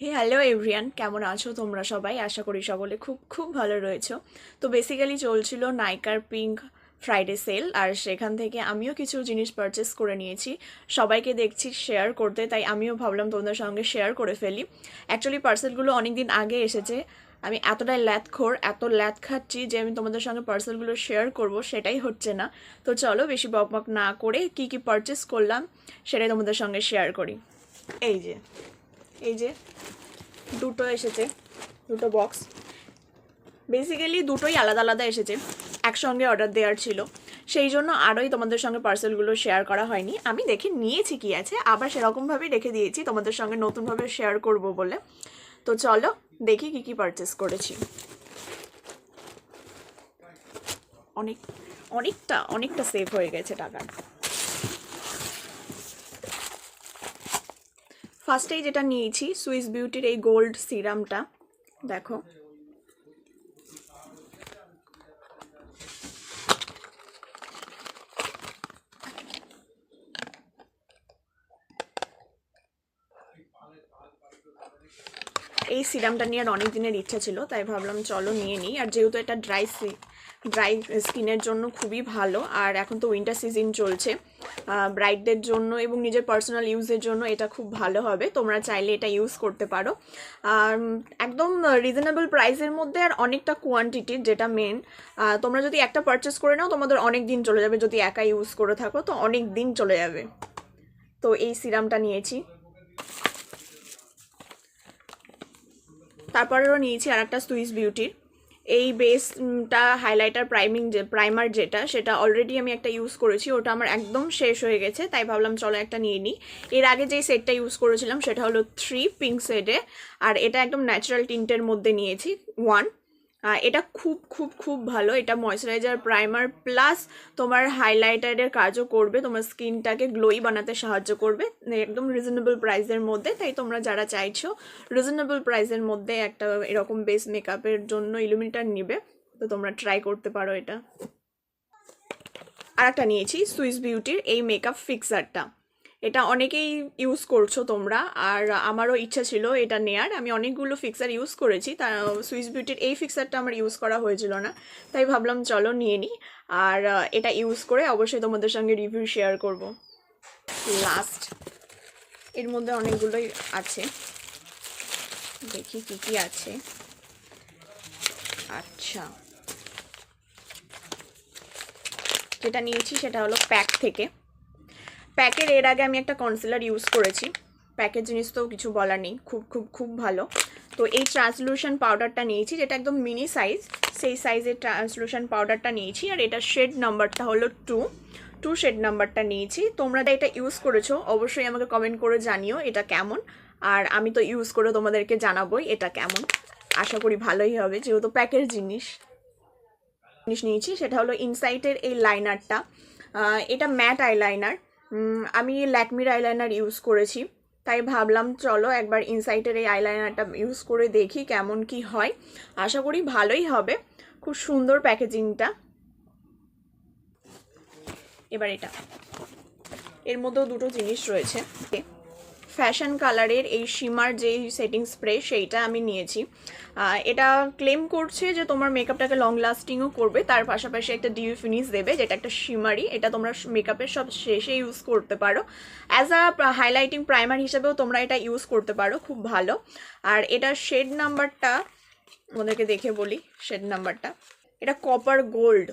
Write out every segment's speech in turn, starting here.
Hello everyone, কেমন আছো তোমরা সবাই? আশা করি সকলে খুব খুব ভালো রয়েছো। তো বেসিক্যালি চলছিল নাইকার পিঙ্ক ফ্রাইডে সেল, আর সেখান থেকে আমিও কিছু জিনিস পারচেস করে নিয়েছি। সবাইকে দেখছি শেয়ার করতে, তাই আমিও ভাবলাম তোমাদের সঙ্গে শেয়ার করে ফেলি। অ্যাকচুয়ালি পার্সেলগুলো অনেক দিন আগে এসেছে। আমি এতটাই ল্যাথখোর, এত ল্যাথ খাচ্ছি যে আমি তোমাদের সঙ্গে পার্সেলগুলো শেয়ার করব সেটাই হচ্ছে না। তো চলো বেশি বকবক না করে কি কি পারচেস করলাম সেটাই তোমাদের সঙ্গে শেয়ার করি। এই যে এই যে দুটো এসেছে, দুটো বক্স। বেসিক্যালি দুটোই আলাদা আলাদা এসেছে, একসঙ্গে অর্ডার দেওয়ার ছিল, সেই জন্য আরোই তোমাদের সঙ্গে পার্সেলগুলো শেয়ার করা হয়নি। আমি দেখে নিয়েছি কি আছে, আবার সেরকমভাবেই রেখে দিয়েছি তোমাদের সঙ্গে নতুনভাবে শেয়ার করব বলে। তো চলো দেখি কি কি পারচেস করেছি। অনেক অনেকটা অনেকটা সেভ হয়ে গেছে টাকা। ফার্স্টেই যেটা নিয়েছি সুইস বিউটির এই গোল্ড সিরামটা, দেখো। এই সিরামটা নিয়ে আর অনেক দিনের ইচ্ছা ছিল, তাই ভাবলাম চলো নিয়ে নিই। আর যেহেতু এটা ড্রাই স্কিনের জন্য খুবই ভালো, আর এখন তো উইন্টার সিজন চলছে, ব্রাইডদের জন্য এবং নিজের পার্সোনাল ইউজের জন্য এটা খুব ভালো হবে। তোমরা চাইলে এটা ইউজ করতে পারো। আর একদম রিজনেবল প্রাইসের মধ্যে, আর অনেকটা কোয়ান্টিটির, যেটা মেন। তোমরা যদি একটা পারচেস করে নাও তোমাদের অনেক দিন চলে যাবে, যদি একা ইউজ করে থাকো তো অনেক দিন চলে যাবে। তো এই সিরামটা নিয়েছি। তারপরেও নিয়েছি আর একটা সুইস বিউটির এই বেসটা, হাইলাইটার প্রাইমার যেটা, সেটা অলরেডি আমি একটা ইউজ করেছি, ওটা আমার একদম শেষ হয়ে গেছে, তাই ভাবলাম চলো একটা নিয়ে নিই। এর আগে যেই সেটটা ইউজ করেছিলাম সেটা হলো 3 পিঙ্ক শেডে, আর এটা একদম ন্যাচারাল টিন্টের মধ্যে নিয়েছি 1। এটা খুব খুব খুব ভালো। এটা ময়শ্চারাইজার, প্রাইমার প্লাস তোমার হাইলাইটারের কাজও করবে, তোমার স্কিনটাকে গ্লোই বানাতে সাহায্য করবে, একদম রিজনেবল প্রাইসের মধ্যে। তাই তোমরা যারা চাইছো রিজনেবল প্রাইসের মধ্যে একটা এরকম বেস মেকআপের জন্য ইলুমিনেটর নিবে, তো তোমরা ট্রাই করতে পারো এটা। আর একটা নিয়েছি সুইস বিউটির এই মেকআপ ফিক্সারটা। এটা অনেকেই ইউজ করছো তোমরা, আর আমারও ইচ্ছা ছিল এটা নেয়ার। আমি অনেকগুলো ফিক্সার ইউজ করেছি, তা সুইস বিউটির এই ফিক্সারটা আমার ইউজ করা হয়েছিল না, তাই ভাবলাম চলো নিয়ে নিই। আর এটা ইউজ করে অবশ্যই তোমাদের সঙ্গে রিভিউ শেয়ার করব। লাস্ট, এর মধ্যে অনেকগুলোই আছে, দেখি কি কি আছে। আচ্ছা, যেটা নিয়েছি সেটা হলো প্যাক থেকে। প্যাকের এর আগে আমি একটা কনসিলার ইউজ করেছি, প্যাকের জিনিস তো কিছু বলার নেই, খুব খুব খুব ভালো। তো এই ট্রান্সলুশন পাউডারটা নিয়েছি, যেটা একদম মিনি সাইজ, সেই সাইজের ট্রান্সলুশন পাউডারটা নিয়েছি। আর এটা শেড নাম্বারটা হলো 2 শেড নাম্বারটা নিয়েছি। তোমরা এটা ইউজ করেছো অবশ্যই আমাকে কমেন্ট করে জানিও এটা কেমন, আর আমি তো ইউজ করে তোমাদেরকে জানাবোই এটা কেমন। আশা করি ভালোই হবে, যেহেতু প্যাকের জিনিস নিয়েছি। সেটা হলো ইনসাইটের এই লাইনারটা, এটা ম্যাট আইলাইনার। আমি ল্যাকমির আইলাইনার ইউজ করেছি, তাই ভাবলাম চলো একবার ইনসাইটের এই আইলাইনারটা ইউজ করে দেখি কেমন কি হয়। আশা করি ভালোই হবে, খুব সুন্দর প্যাকেজিংটা। এবার এটা, এর মধ্যেও দুটো জিনিস রয়েছে। ফ্যাশন কালারের এই শিমার যেই সেটিং স্প্রে, সেইটা আমি নিয়েছি। এটা ক্লেম করছে যে তোমার মেকআপটাকে লং লাস্টিংও করবে, তার পাশাপাশি একটা ডিউ ফিনিশ দেবে, যেটা একটা শিমারি। এটা তোমরা মেকআপের সব শেষে ইউজ করতে পারো, অ্যাজ আ হাইলাইটিং প্রাইমার হিসেবেও তোমরা এটা ইউজ করতে পারো, খুব ভালো। আর এটা শেড নাম্বারটা আমাদেরকে দেখে বলি, শেড নাম্বারটা এটা কপার গোল্ড,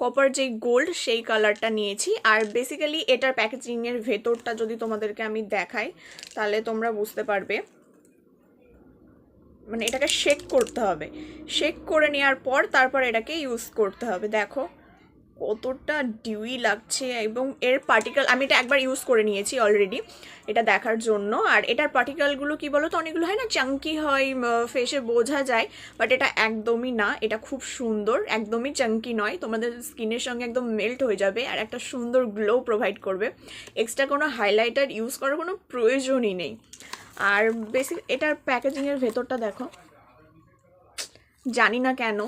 কপার যেই গোল্ড সেই কালারটা নিয়েছি। আর বেসিক্যালি এটার প্যাকেজিংয়ের ভেতরটা যদি তোমাদেরকে আমি দেখাই তাহলে তোমরা বুঝতে পারবে। মানে এটাকে শেক করতে হবে, শেক করে নেওয়ার পর তারপর এটাকে ইউজ করতে হবে। দেখো কতটা ডিউই লাগছে, এবং এর পার্টিকেল, আমি এটা একবার ইউজ করে নিয়েছি অলরেডি এটা দেখার জন্য। আর এটার পার্টিকেলগুলো কি বলো তো, অনেকগুলো হয় না চাঙ্কি হয়, ফেসে বোঝা যায়, বাট এটা একদমই না, এটা খুব সুন্দর, একদমই চাঙ্কি নয়, তোমাদের স্কিনের সঙ্গে একদম মেল্ট হয়ে যাবে আর একটা সুন্দর গ্লো প্রোভাইড করবে। এক্সট্রা কোনো হাইলাইটার ইউজ করার কোনো প্রয়োজনই নেই। আর বেসিক এটার প্যাকেজিংয়ের ভেতরটা দেখো, জানি না কেন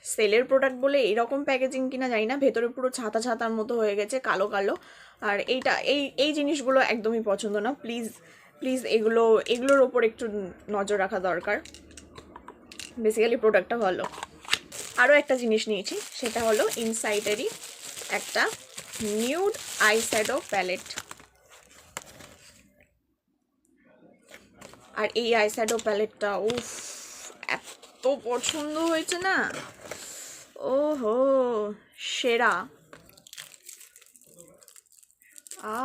সেলের প্রোডাক্ট বলে এরকম প্যাকেজিং কিনা জানি না, ভেতরে পুরো ছাতা ছাতার মতো হয়ে গেছে, কালো কালো। আর এই জিনিসগুলো একদমই পছন্দ না। প্লিজ প্লিজ এগুলোর ওপর একটু নজর রাখা দরকার। বেসিক্যালি প্রোডাক্টটা ভালো। আরও একটা জিনিস নিয়েছি, সেটা হলো ইনসাইডেরই একটা নিউড আই শ্যাডো প্যালেট। আর এই আই শ্যাডো প্যালেটটা উফ এত পছন্দ হয়েছে না, ওহো সেরা।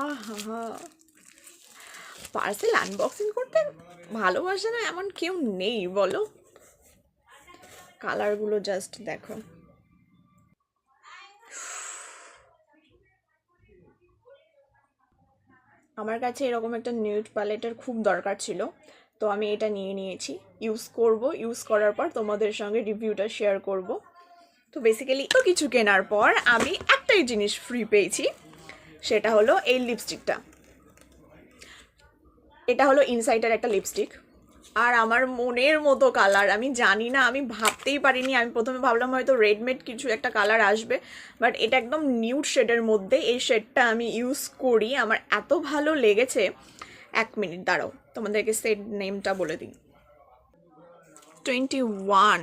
আহা, পার্সেল আনবক্সিং করতে ভালোবাসে না এমন কেউ নেই বলো। কালারগুলো জাস্ট দেখো। আমার কাছে এরকম একটা নিউড প্যালেটের খুব দরকার ছিল, তো আমি এটা নিয়ে নিয়েছি। ইউজ করার পর তোমাদের সঙ্গে রিভিউটা শেয়ার করব। তো বেসিক্যালি তো কিছু কেনার পর আমি একটাই জিনিস ফ্রি পেয়েছি, সেটা হলো এই লিপস্টিকটা। এটা হলো ইনসাইডের একটা লিপস্টিক, আর আমার মনের মতো কালার। আমি জানি না, আমি ভাবতেই পারিনি। আমি প্রথমে ভাবলাম হয়তো রেডমেড কিছু একটা কালার আসবে, বাট এটা একদম নিউড শেডের মধ্যে। এই শেডটা আমি ইউজ করি, আমার এত ভালো লেগেছে। 1 মিনিট দাঁড়াও, তোমাদেরকে শেড নেমটা বলে দিই। 21,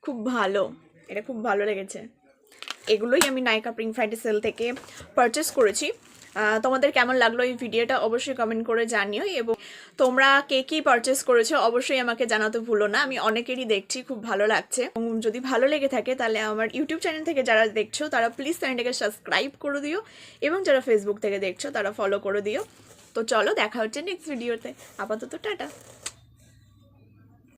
খুব ভালো, এটা খুব ভালো লেগেছে। এগুলোই আমি নাইকা পিঙ্ক ফ্রাইডে সেল থেকে পারচেস করেছি। তোমাদের কেমন লাগলো এই ভিডিওটা অবশ্যই কমেন্ট করে জানিও, এবং তোমরা কে কী পারচেস করেছো অবশ্যই আমাকে জানাতে ভুলো না। আমি অনেকেরই দেখছি খুব ভালো লাগছে, এবং যদি ভালো লেগে থাকে তাহলে আমার ইউটিউব চ্যানেল থেকে যারা দেখছো তারা প্লিজ চ্যানেলটাকে সাবস্ক্রাইব করে দিও, এবং যারা ফেসবুক থেকে দেখছো তারা ফলো করে দিও। তো চলো, দেখা হচ্ছে নেক্সট ভিডিওতে। আপাতত টাটা।